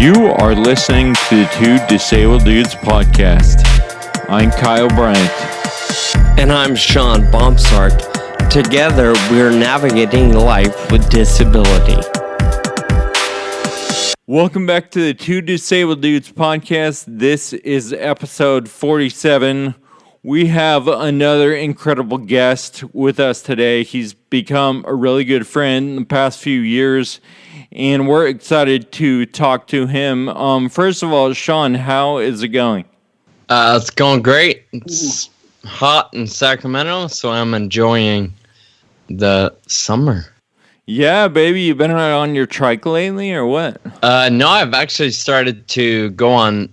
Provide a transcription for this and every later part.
You are listening to the Two Disabled Dudes podcast. I'm Kyle Bryant. And I'm Sean Baumsark. Together, we're navigating life with disability. Welcome back to the Two Disabled Dudes podcast. This is episode 47. We have another incredible guest with us today. He's become a really good friend in the past few years, and we're excited to talk to him. First of all, Sean, how is it going? It's going great. It's hot in Sacramento, so I'm enjoying the summer. Yeah, baby, you been out on your trike lately, or what? No, I've actually started to go on,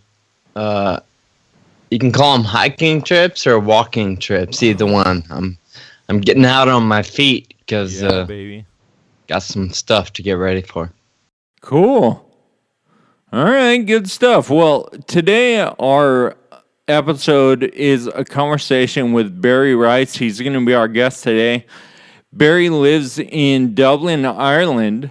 you can call them hiking trips or walking trips, either one. I'm getting out on my feet because baby, got some stuff to get ready for. Cool. All right, good stuff. Well, today our episode is a conversation with Barry Rice. He's going to be our guest today. Barry lives in Dublin, Ireland.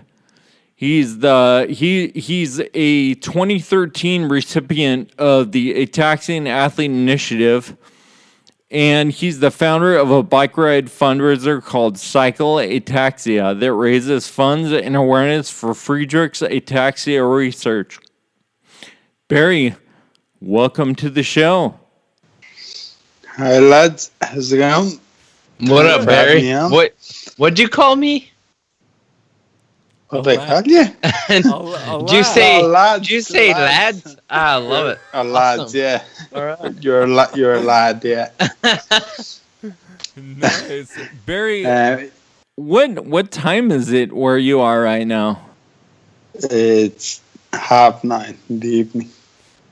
He's a 2013 recipient of the Ataxia Athlete Initiative, and he's the founder of a bike ride fundraiser called Cycle Ataxia that raises funds and awareness for Friedreich's ataxia research. Barry, welcome to the show. Hi lads, how's it going? What up, Barry? What'd you call me? What they call you? Did you say lads? I love it. Lads, Awesome. yeah. All right. You're a lad, yeah. Nice. Barry, what time is it where you are right now? It's 9:30 in the evening.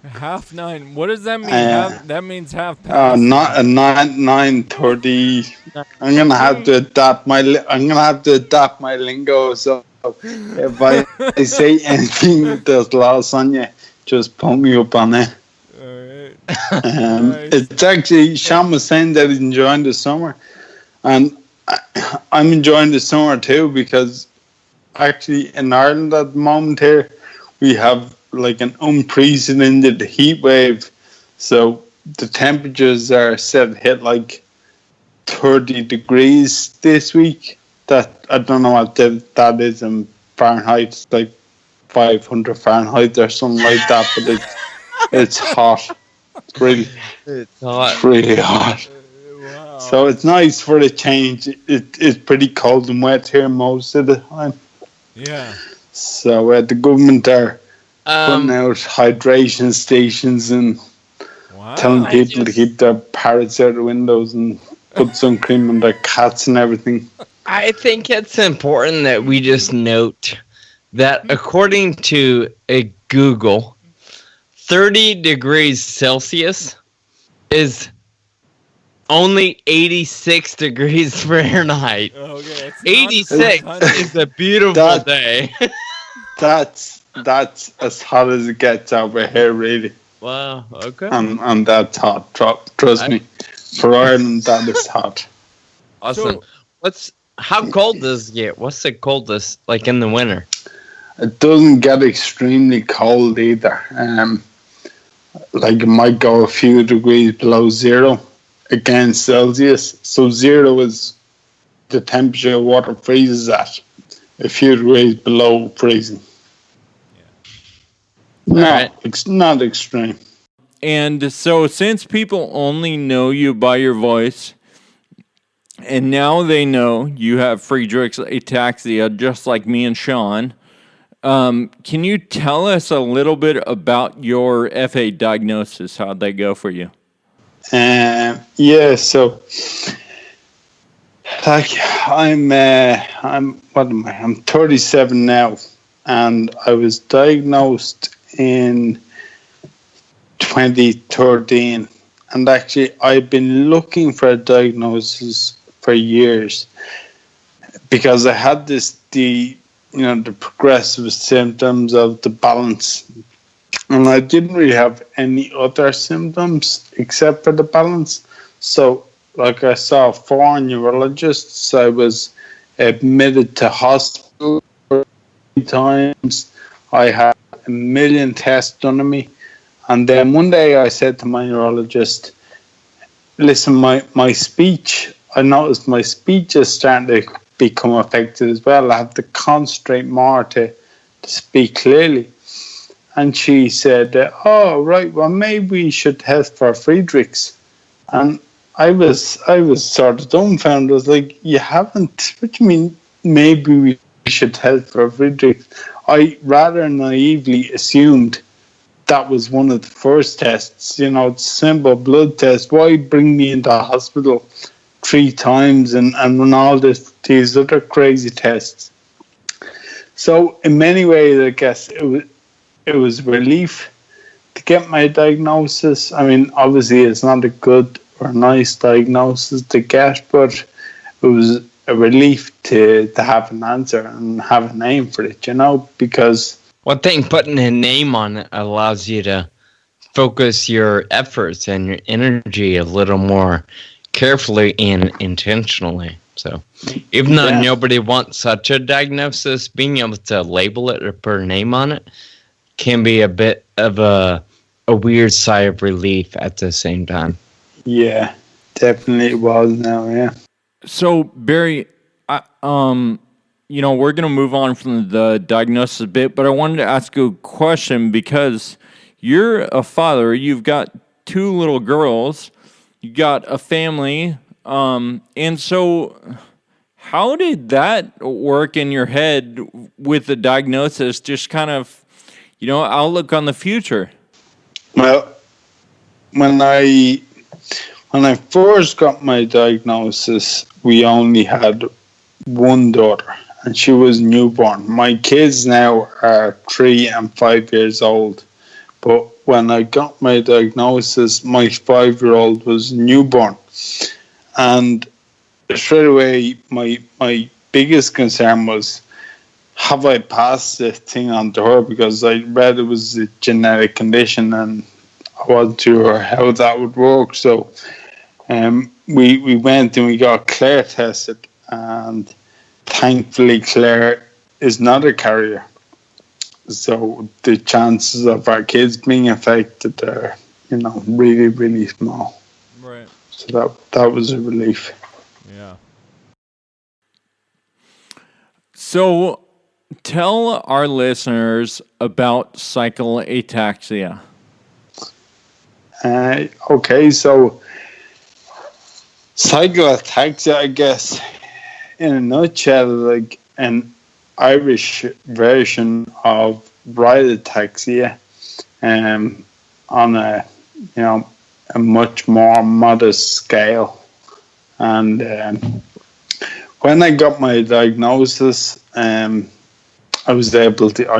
9:30. What does that mean? That means half past. Not 9:30. I'm gonna have to adapt my lingo. So if I say anything that's lost on you, just pull me up on it. All right. Nice. It's actually, Sean was saying that he's enjoying the summer, and I'm enjoying the summer too, because actually in Ireland at the moment here we have like an unprecedented heat wave, so the temperatures are set to hit like 30 degrees this week. That I don't know what that is in Fahrenheit. It's like 500 Fahrenheit or something like that, but it's hot. It's really hot. Wow. So it's nice for the change. It's pretty cold and wet here most of the time. Yeah. So the government are putting out hydration stations and telling people to keep their parrots out the windows and put sun cream on their cats and everything. I think it's important that we just note that according to a Google, 30 degrees Celsius is only 86 degrees Fahrenheit. Okay, 86 is a beautiful day. That's as hot as it gets over here, really. Wow, okay. And that's hot. Trust me. For Ireland, that is hot. Awesome. How cold does it get? What's the coldest, like in the winter? It doesn't get extremely cold either. Like it might go a few degrees below zero against Celsius. So zero is the temperature water freezes at. A few degrees below freezing. No, it's not extreme. And so since people only know you by your voice, and now they know you have Friedreich's ataxia, just like me and Sean, can you tell us a little bit about your FA diagnosis? How'd that go for you? Yeah, so like I'm 37 now, and I was diagnosed in 2013, and actually I've been looking for a diagnosis for years, because I had the progressive symptoms of the balance, and I didn't really have any other symptoms except for the balance. So like I saw 4 neurologists. I was admitted to hospital 3 times. I had a million tests done on me. And then one day I said to my neurologist, listen, my speech, I noticed my speech is starting to become affected as well. I have to concentrate more to speak clearly. And she said, oh, right, well, maybe we should test for Friedrich's. And I was sort of dumbfounded. I was like, you haven't? What do you mean, maybe we should test for Friedrich's? I rather naively assumed that was one of the first tests. You know, it's a simple blood test. Why bring me into hospital 3 times and run all these other crazy tests? So in many ways, I guess it was relief to get my diagnosis. I mean, obviously it's not a good or nice diagnosis to get, but it was a relief to have an answer and have a name for it, you know, because... One thing, putting a name on it allows you to focus your efforts and your energy a little more carefully and intentionally. So even though nobody wants such a diagnosis, being able to label it or put a name on it can be a bit of a weird sigh of relief at the same time. Yeah, definitely it was now, yeah. So, Barry, you know, we're going to move on from the diagnosis a bit, but I wanted to ask you a question because you're a father. You've got 2 little girls. You got a family. And so how did that work in your head with the diagnosis, just kind of, you know, outlook on the future? Well, when I first got my diagnosis, we only had one daughter, and she was newborn. My kids now are 3 and 5 years old, but when I got my diagnosis, my 5-year-old was newborn. And straight away, my biggest concern was, have I passed this thing on to her? Because I read it was a genetic condition and I wasn't sure how that would work. So we went and we got Claire tested, and thankfully Claire is not a carrier. So the chances of our kids being affected are, you know, really, really small. Right. So that was a relief. Yeah. So tell our listeners about cycle ataxia. Okay, so cycle ataxia, I guess, in a nutshell, like an Irish version of ride ataxia, on a, you know, a much more modest scale. And when I got my diagnosis, I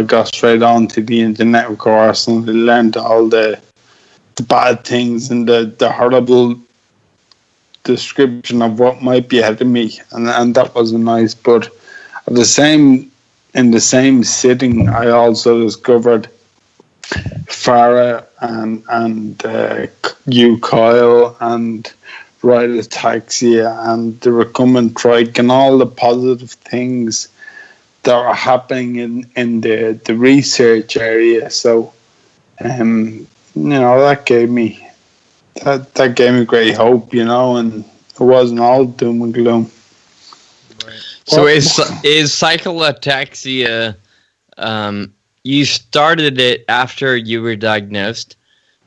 got straight on to the internet, of course, and I learned all the bad things and the horrible description of what might be ahead of me, and that wasn't nice. But in the same sitting, I also discovered Farah and Kyle and ride ataxia and the recumbent trike and all the positive things that are happening in the research area. So, you know, that gave me great hope, you know, and it wasn't all doom and gloom. Right. So is cycle ataxia, you started it after you were diagnosed,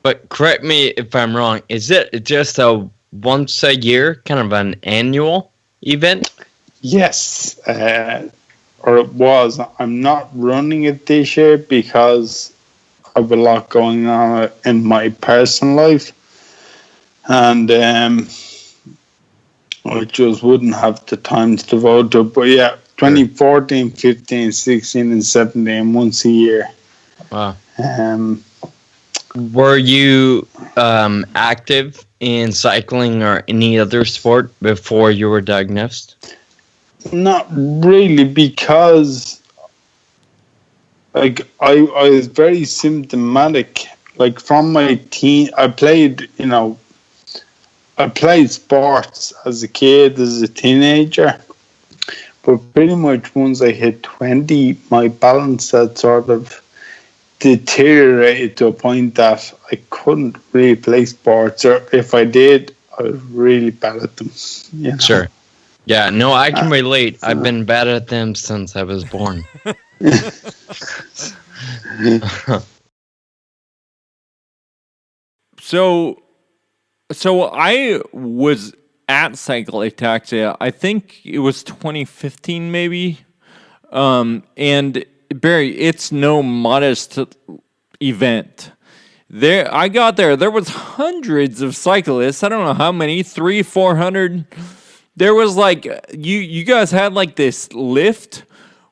but correct me if I'm wrong, is it just a once a year, kind of an annual event? Yes, or it was. I'm not running it this year because I have a lot going on in my personal life, and I just wouldn't have the time to devote to it. But yeah, 2014, 15, 16, and 17, once a year. Wow. Were you active in cycling or any other sport before you were diagnosed? Not really, because like I was very symptomatic. Like from my I played sports as a kid, as a teenager, but pretty much once I hit 20, my balance had sort of deteriorated to a point that I couldn't really play sports, or if I did, I was really bad at them. You know? Sure. Yeah, no, I can relate. I've been bad at them since I was born. So I was at Cycle Ataxia. I think it was 2015, maybe. And Barry, it's no modest event. I got there. There was hundreds of cyclists. I don't know how many, 300-400. There was like you guys had like this lift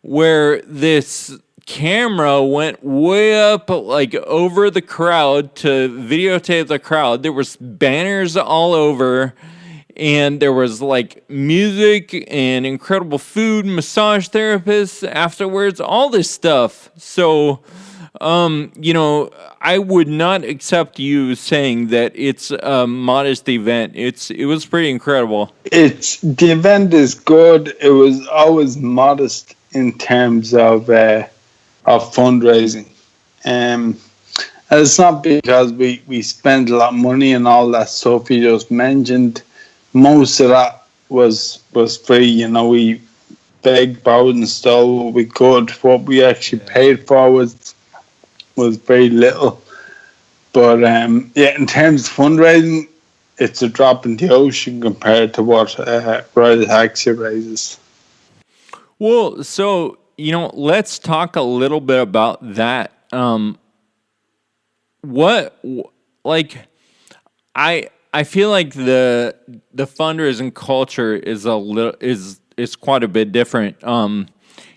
where this camera went way up like over the crowd to videotape the crowd. There was banners all over, and there was like music and incredible food, massage therapists afterwards, all this stuff. So I would not accept you saying that it's a modest event. It was pretty incredible. The event is good. It was always modest in terms of fundraising. And it's not because we spend a lot of money and all that stuff you just mentioned. Most of that was free. We begged, borrowed, and stole what we could. What we actually paid for was very little. But in terms of fundraising, it's a drop in the ocean compared to what Ataxia raises. Well, so let's talk a little bit about that. I feel like the fundraising culture is quite a bit different.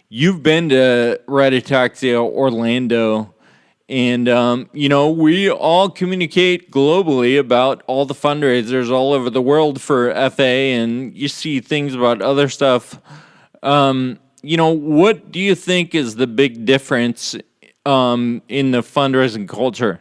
You've been to Red Ataxia Orlando, and we all communicate globally about all the fundraisers all over the world for FA, and you see things about other stuff. What do you think is the big difference in the fundraising culture?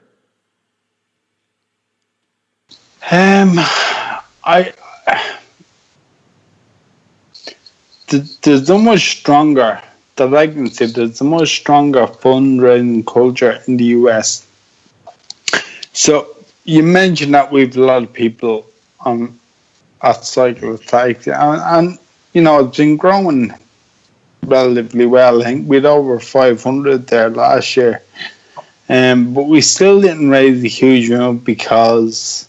There's a much stronger, that I can say, there's a much stronger fundraising culture in the US. So you mentioned that we've a lot of people at Cycle Ataxia, and it's been growing relatively well. I think we had over 500 there last year, but we still didn't raise a huge amount because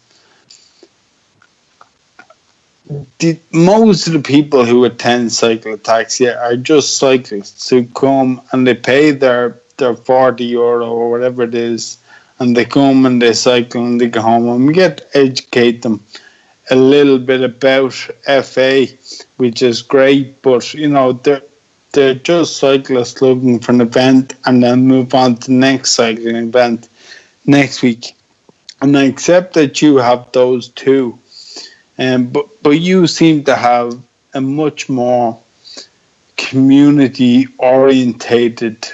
most of the people who attend Cycle Ataxia are just cyclists who come and they pay their €40 or whatever it is, and they come and they cycle and they go home, and we get to educate them a little bit about FA, which is great, but they're just cyclists looking for an event and then move on to the next cycling event next week. And I accept that you have those too. But you seem to have a much more community orientated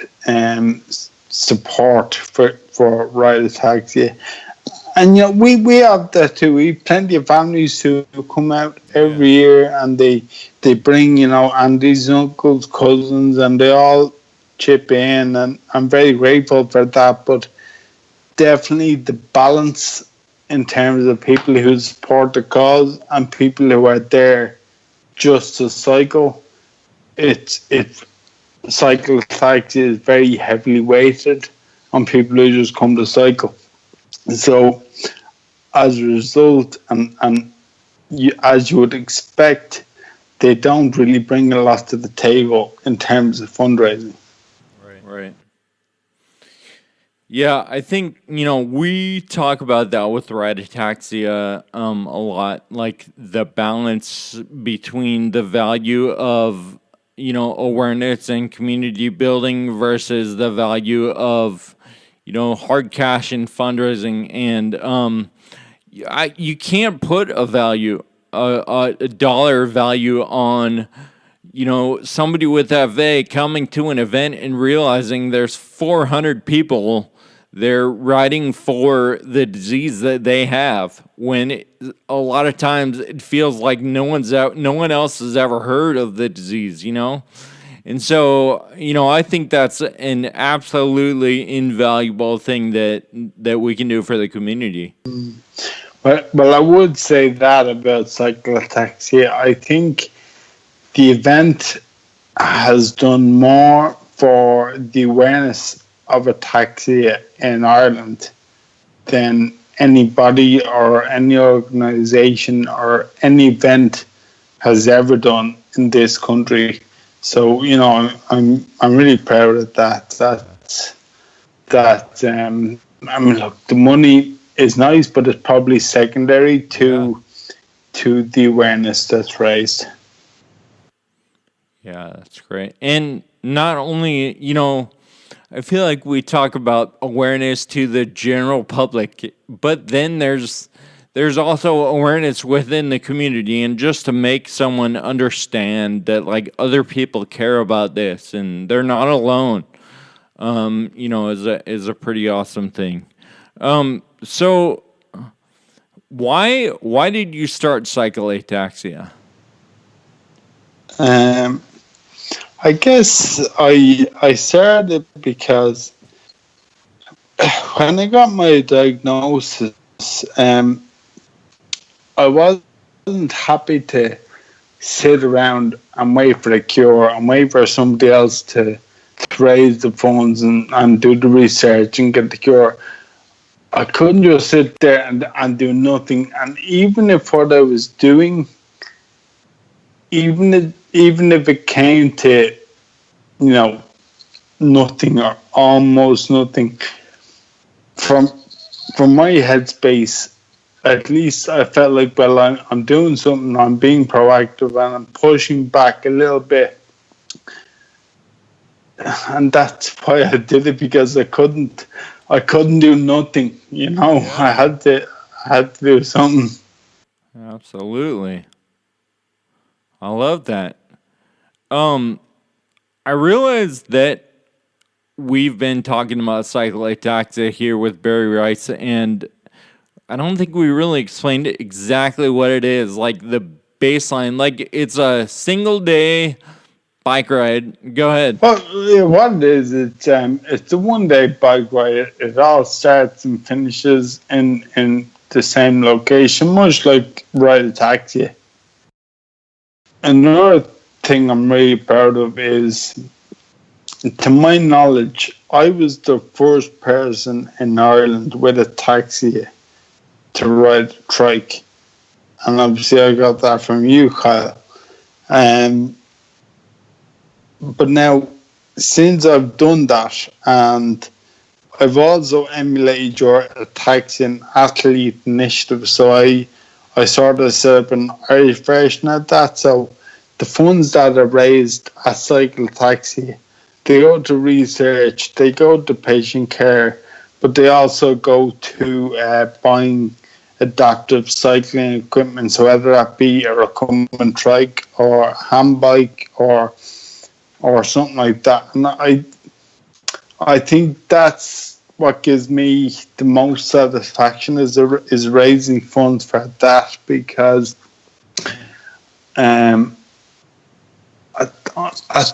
support for Ride Ataxia. And we have that too. We have plenty of families who come out every year, and they bring aunties, uncles, cousins, and they all chip in, and I'm very grateful for that. But definitely the balance in terms of people who support the cause and people who are there just to cycle, Cycle Ataxia is very heavily weighted on people who just come to cycle. So as a result, as you would expect, they don't really bring a lot to the table in terms of fundraising. Right. Yeah, I think, we talk about that with Ride Ataxia a lot, like the balance between the value of, awareness and community building versus the value of, hard cash and fundraising. And you can't put a value, a dollar value on somebody with FA coming to an event and realizing there's 400 people they're riding for the disease that they have, when a lot of times it feels like no one else has ever heard of the disease, And so, I think that's an absolutely invaluable thing that we can do for the community. Well, I would say that about cyclotaxia. I think the event has done more for the awareness of ataxia in Ireland than anybody or any organization or any event has ever done in this country. So I'm really proud of that. I mean, look, the money is nice, but it's probably secondary to the awareness that's raised. Yeah, that's great. And not only, I feel like we talk about awareness to the general public, but then there's also awareness within the community, and just to make someone understand that like other people care about this and they're not alone, is a pretty awesome thing. So why did you start Cyclotaxia? I guess I started because when I got my diagnosis, I wasn't happy to sit around and wait for a cure and wait for somebody else to raise the funds and do the research and get the cure. I couldn't just sit there and do nothing. And even if what I was doing, even if it came to, nothing or almost nothing, from my headspace, at least I felt like, well, I'm doing something, I'm being proactive, and I'm pushing back a little bit. And that's why I did it, because I couldn't do nothing, Yeah. I had to do something. Absolutely. I love that. I realized that we've been talking about cyclotaxia here with Barry Rice, and I don't think we really explained exactly what it is, like the baseline. Like, it's a single day bike ride. Go ahead. Well, what it is, it's a 1 day bike ride. It all starts and finishes in the same location, much like Ride Ataxia. Another thing I'm really proud of is, to my knowledge, I was the first person in Ireland with ataxia to ride a trike. And obviously I got that from you, Kyle. But now, since I've done that, and I've also emulated your Ataxian athlete initiative, so I sort of set up an Irish version of that. So the funds that are raised at Cyclotaxia, they go to research, they go to patient care, but they also go to buying adaptive cycling equipment, so whether that be a recumbent trike or a hand bike or something like that. And I think that's what gives me the most satisfaction is raising funds for that, because at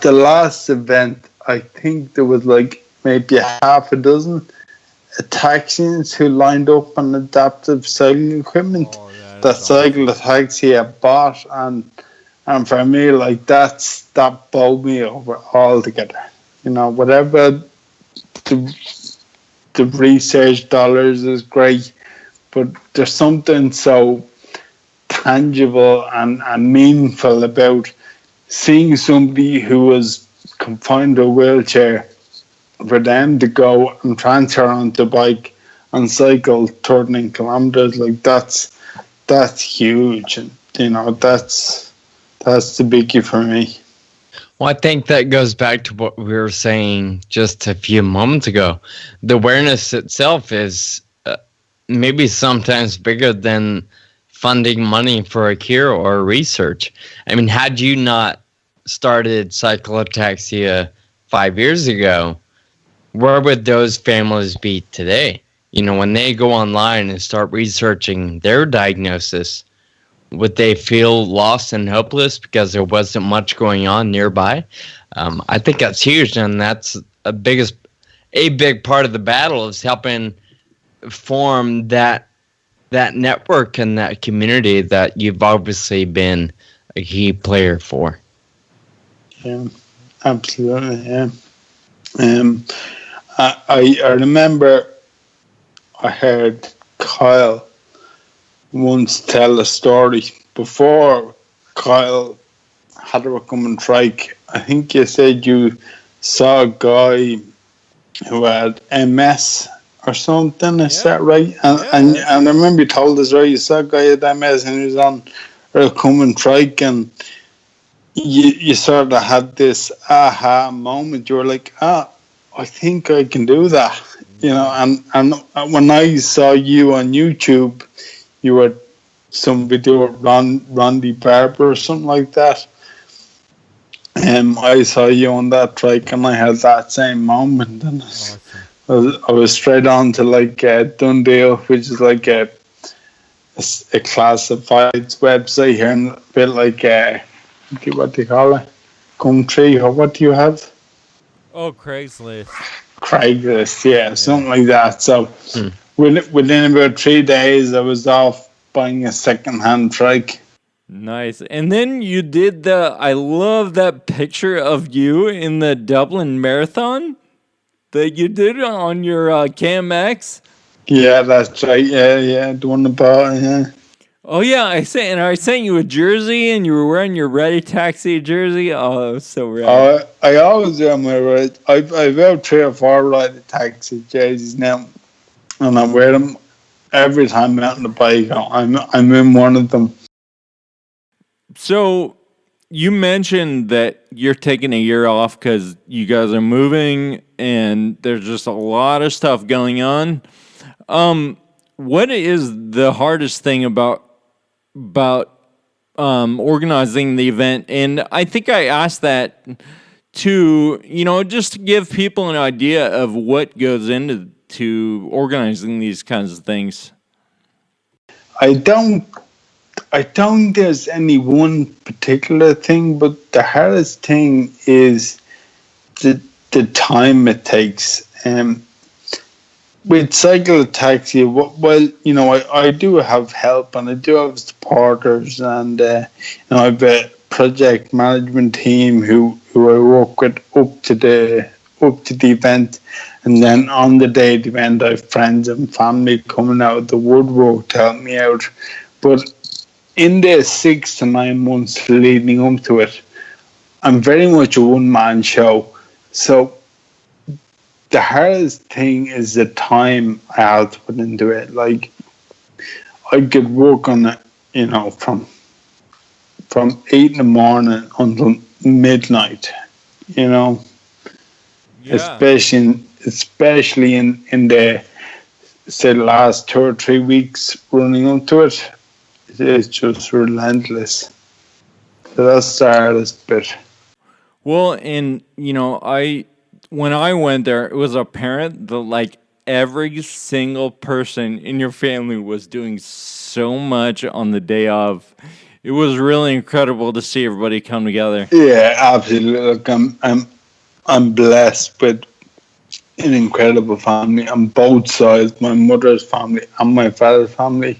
the last event, I think there was like maybe half a dozen Ataxians who lined up on adaptive cycling equipment that Cyclotaxia bought, and for me, like, that bowled me over altogether. Whatever the research dollars is great, but there's something so tangible and meaningful about seeing somebody who was confined to a wheelchair, for them to go and transfer onto the bike and cycle 13 kilometers, like that's huge, and that's the biggie for me. Well, I think that goes back to what we were saying just a few moments ago. The awareness itself is maybe sometimes bigger than funding money for a cure or research. I mean, had you not started Cyclotaxia 5 years ago, where would those families be today? When they go online and start researching their diagnosis, would they feel lost and hopeless because there wasn't much going on nearby? I think that's huge, and that's a big part of the battle is helping form that network and that community that you've obviously been a key player for. Yeah, absolutely. Yeah. I remember I heard Kyle once tell a story before Kyle had to come and trike. I think you said you saw a guy who had MS or something. Is that right? And I remember you told us, right? You saw a guy had MS and he was on come and trike, and you sort of had this aha moment. You were like, I think I can do that. You know, and when I saw you on YouTube, you were some video of Randy Barber or something like that. I saw you on that trike, and I had that same moment, and I was straight on to like Dundee, which is like a classifieds website here, and a bit like what do you call it, Gumtree, or what do you have? Oh, Craigslist. Yeah, something like that. So within about 3 days, I was off buying a second-hand trike. Nice. And then you did I love that picture of you in the Dublin Marathon that you did on your KMX. Yeah, that's right. Yeah, the one about, yeah. Oh, yeah, I sent you a jersey, and you were wearing your Ready Taxi jersey. Oh, so rad. I always wear my Ready. I've about 3 or 4 Ready Taxi jerseys now, and I wear them every time I'm out on the bike. I'm in one of them. So you mentioned that you're taking a year off because you guys are moving, and there's just a lot of stuff going on. What is the hardest thing about organizing the event? And I think I asked that to, just to give people an idea of what goes into organizing these kinds of things. I don't think there's any one particular thing, but the hardest thing is the time it takes. With Cycle Ataxia, well, I do have help, and I do have supporters, and I have a project management team who I work with up to the event, and then on the day of the event, I have friends and family coming out of the woodwork to help me out. But in the 6 to 9 months leading up to it, I'm very much a one-man show, so the hardest thing is the time I have to put into it. Like, I could work on it, from 8 in the morning until midnight, Yeah. especially in the, say, last 2 or 3 weeks running up to it. It's just relentless. So that's the hardest bit. Well, and, when I went there, it was apparent that like every single person in your family was doing so much on the day of. It was really incredible to see everybody come together. Yeah, absolutely. Look, I'm blessed with an incredible family on both sides. My mother's family and my father's family.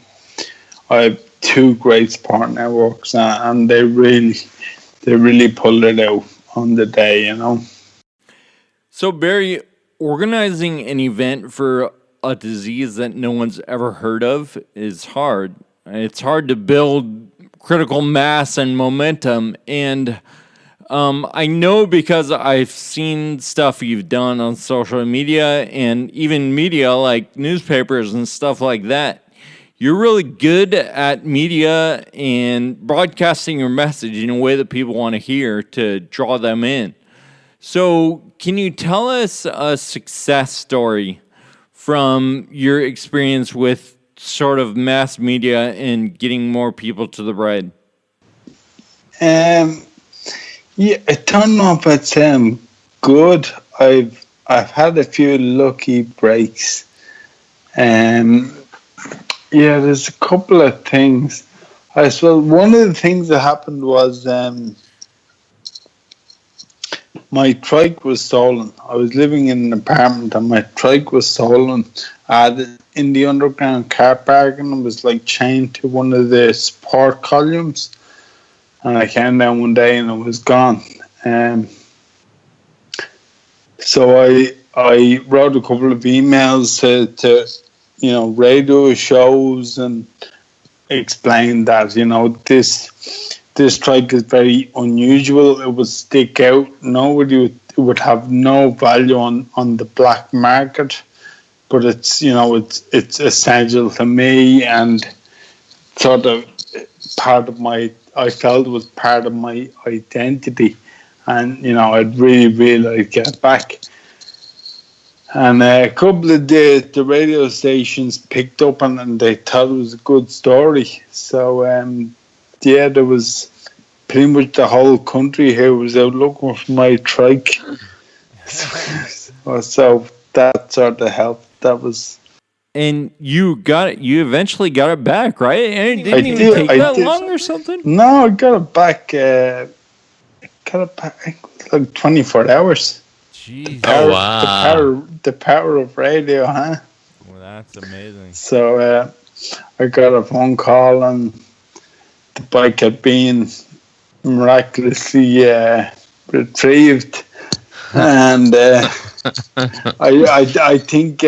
I have 2 great support networks, and they really pulled it out on the day, So, Barry, organizing an event for a disease that no one's ever heard of is hard. It's hard to build critical mass and momentum. And I know because I've seen stuff you've done on social media and even media like newspapers and stuff like that. You're really good at media and broadcasting your message in a way that people want to hear to draw them in. So, can you tell us a success story from your experience with sort of mass media and getting more people to the ride? Yeah, I don't know if it's good. I've had a few lucky breaks. Yeah, there's a couple of things. I suppose one of the things that happened was my trike was stolen. I was living in an apartment and my trike was stolen. I had it in the underground car park and it was like chained to one of the support columns. And I came down one day and it was gone. So I wrote a couple of emails to radio shows and explained that this trike is very unusual. It would stick out. Nobody would have no value on the black market, but it's essential to me and sort of part of my. I felt it was part of my identity, and I'd really like to get it back. And a couple of the radio stations picked up and they thought it was a good story. So there was pretty much the whole country here was out looking for my trike. So that sort of helped. That was. And you got it. You eventually got it back, right? And it didn't even take that long or something. No, I got it back. Like 24 hours. Jeez. The power of radio, huh? Well, that's amazing. So I got a phone call and the bike had been miraculously retrieved, and I think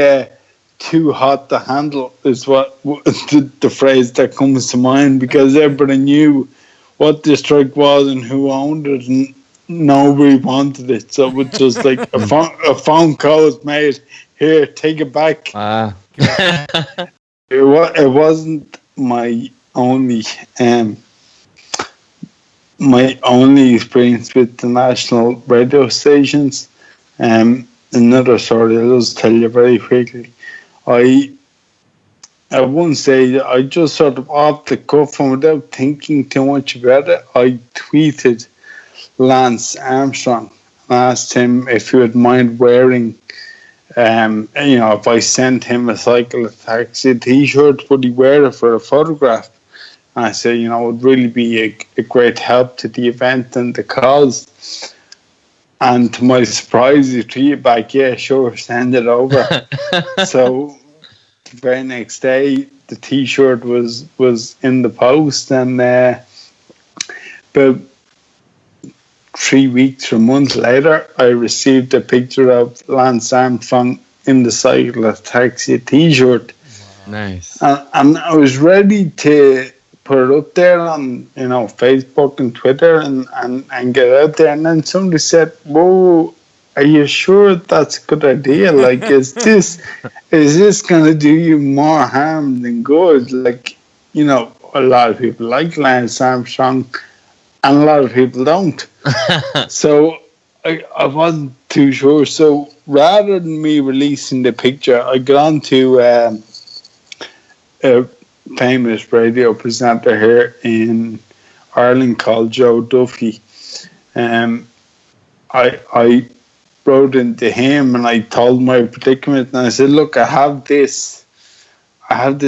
too hot to handle is what the phrase that comes to mind, because everybody knew what this trike was and who owned it, and nobody wanted it. So it was just like a phone call was made. Here, take it back. It wasn't my only experience with the national radio stations. Another story I'll just tell you very quickly. I wouldn't say I just sort of off the cuff and without thinking too much about it, I tweeted Lance Armstrong and asked him if he would mind wearing, if I sent him a Cycle Ataxia t-shirt, would he wear it for a photograph? And I said, it would really be a great help to the event and the cause. And to my surprise, he tweeted back, yeah, sure, send it over. So the very next day, the t-shirt was in the post, and about 3 weeks or months later, I received a picture of Lance Armstrong in the Cycle Ataxia t-shirt. Wow. Nice. And I was ready to put it up there on Facebook and Twitter and get out there, and then somebody said, "Whoa, are you sure that's a good idea? Like, is this gonna do you more harm than good? Like, a lot of people like Lance Armstrong and a lot of people don't." So I wasn't too sure. So rather than me releasing the picture, I got on to a famous radio presenter here in Ireland called Joe Duffy. I wrote into him and I told my predicament, and I said, "Look, I have this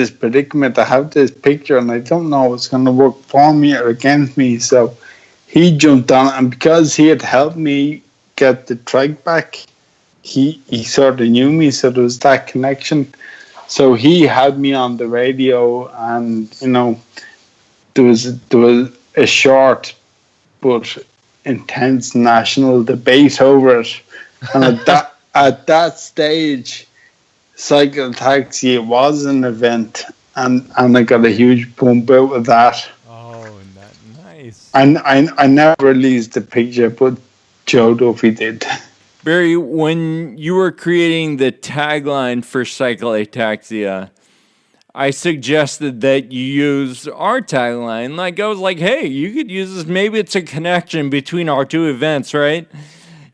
predicament, I have this picture, and I don't know if it's going to work for me or against me." So he jumped on it, and because he had helped me get the trike back, he sort of knew me, so there was that connection. So he had me on the radio, and there was a short but intense national debate over it. And at that stage, Cycle Ataxia was an event, and I got a huge bump out of that. Oh, nice. And I never released the picture, but Joe Duffy did. Barry, when you were creating the tagline for Cycle Ataxia, I suggested that you use our tagline. Like, I was like, hey, you could use this. Maybe it's a connection between our two events, right?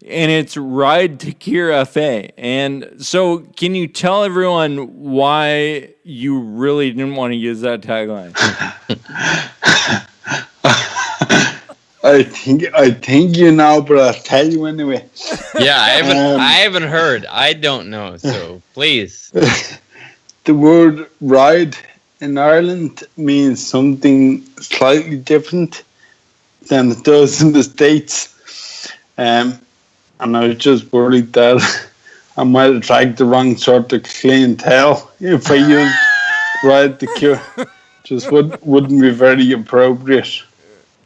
And it's Ride to Kira Fe. And so can you tell everyone why you really didn't want to use that tagline? I think but I'll tell you anyway. Yeah, I haven't heard. I don't know. So please. The word ride in Ireland means something slightly different than it does in the States. And I was just worried that I might attract the wrong sort of clientele if I used ride the cure. Just wouldn't be very appropriate.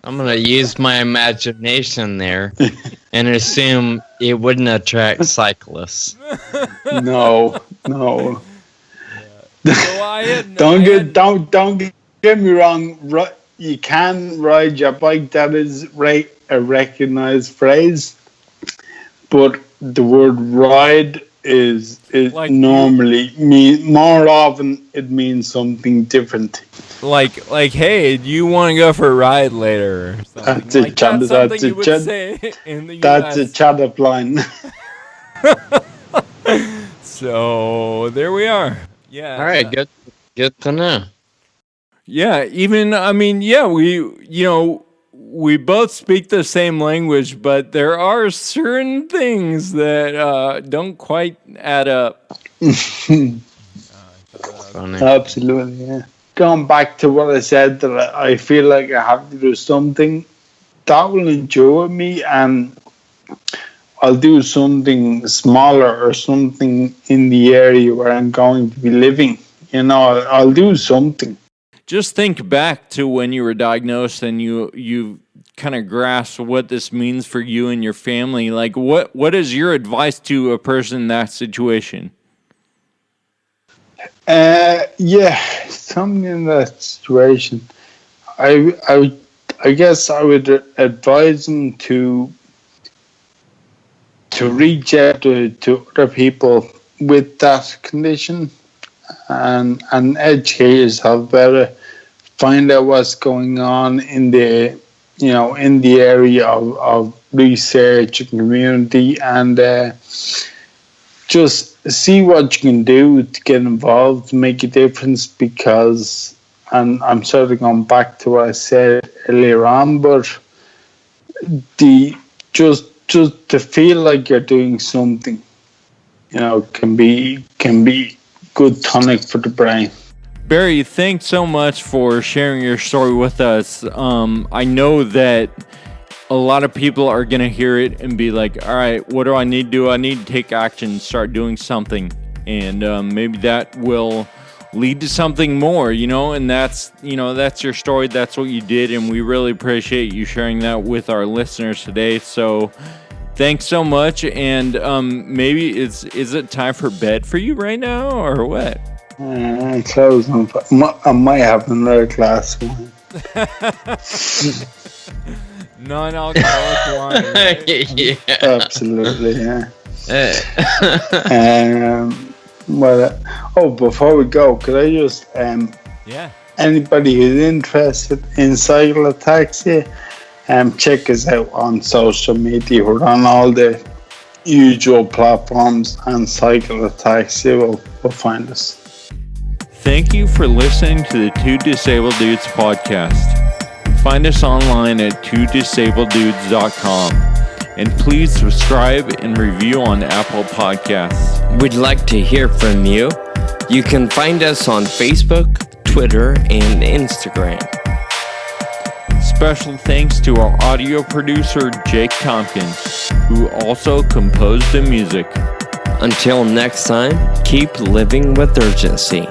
I'm going to use my imagination there and assume it wouldn't attract cyclists. No. So Don't get me wrong. You can ride your bike. That is a recognized phrase, but the word ride is Like normally more often it means something different. like, hey, do you want to go for a ride later? Or something? That's a Like, chat. that's something you would say in the That's a US. chat-up line. So there we are. Yeah. All right, good to know. Yeah, even we both speak the same language, but there are certain things that don't quite add up. Funny. Absolutely, yeah. Going back to what I said, that I feel like I have to do something that will enjoy me, and I'll do something smaller or something in the area where I'm going to be living. I'll do something. Just think back to when you were diagnosed and you kind of grasp what this means for you and your family. Like, what is your advice to a person in that situation? Something in that situation. I guess I would advise them to reach out to other people with that condition and educate yourself better. Find out what's going on in the area of research and community, and just see what you can do to get involved, make a difference. Because, and I'm sort of going back to what I said earlier on, but just to feel like you're doing something, can be good tonic for the brain. Barry, thanks so much for sharing your story with us. I know that a lot of people are going to hear it and be like, all right, what do I need to do? I need to take action, start doing something. And maybe that will lead to something more, and that's your story. That's what you did. And we really appreciate you sharing that with our listeners today. So thanks so much. And maybe is it time for bed for you right now or what? Close. I might have another glass of wine. Non-alcoholic wine. Right? Yeah. Absolutely, yeah. Before we go, could I just anybody who's interested in cycle Ataxia, check us out on social media. We're on all the usual platforms, and cycle Ataxia will find us. Thank you for listening to the Two Disabled Dudes podcast. Find us online at twodisableddudes.com. And please subscribe and review on Apple Podcasts. We'd like to hear from you. You can find us on Facebook, Twitter, and Instagram. Special thanks to our audio producer, Jake Tompkins, who also composed the music. Until next time, keep living with urgency.